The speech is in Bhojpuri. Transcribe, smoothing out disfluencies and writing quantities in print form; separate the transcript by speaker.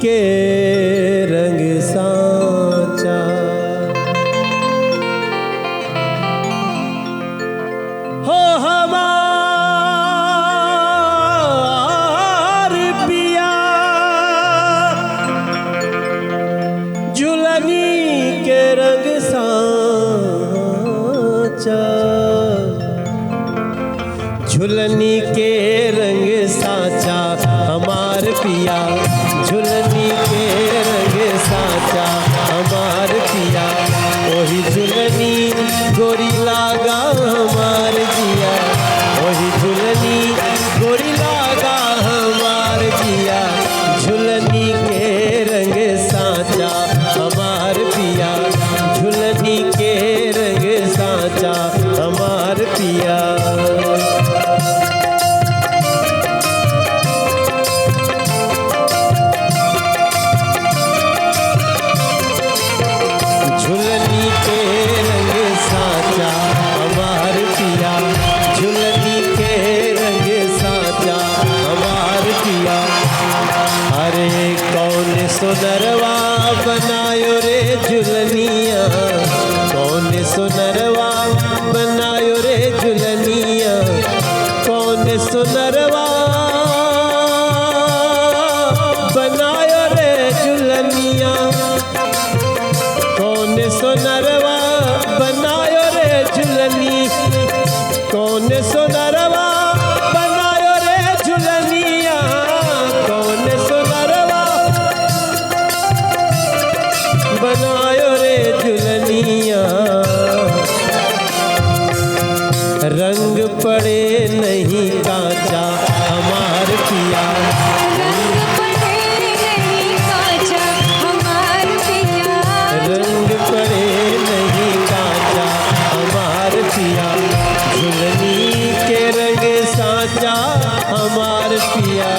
Speaker 1: के रंग सांचा। हो हमार पिया झुलनी के रंग सांचा। झुलनी के रंग सांचा हमार पिया, झुलनी के रंग सांचा हमार पिया। वही झुलनी गोरी लागा हमार जिया, वही झुलनी गोरी लागा हमार जिया। झुलनी के रंग सांचा हमार पिया, झुलनी के रंग सांचा हमार पिया। झुलनी के रंग सांचा हमार पिया, झुलनी के रंग सांचा हमार पिया। अरे कौन सुनरवा बनायो रे झुलनिया, कौन सुनरवा बनायो रे झुलनिया। कौन सुनरवा बनायो रे झुलनिया, कौन सुनरवा बनायो रे झुलनी। कौन सुनरवा बनायो रे झुलनिया, कौन सुनरवा बनायो रे झुलनिया। रंग पड़े नहीं कांचा हमार पिया,
Speaker 2: रंग पड़े नहीं कांचा हमार पिया,
Speaker 1: रंग पड़े नहीं कांचा हमार पिया। झुलनी के रंग सांचा हमार पिया।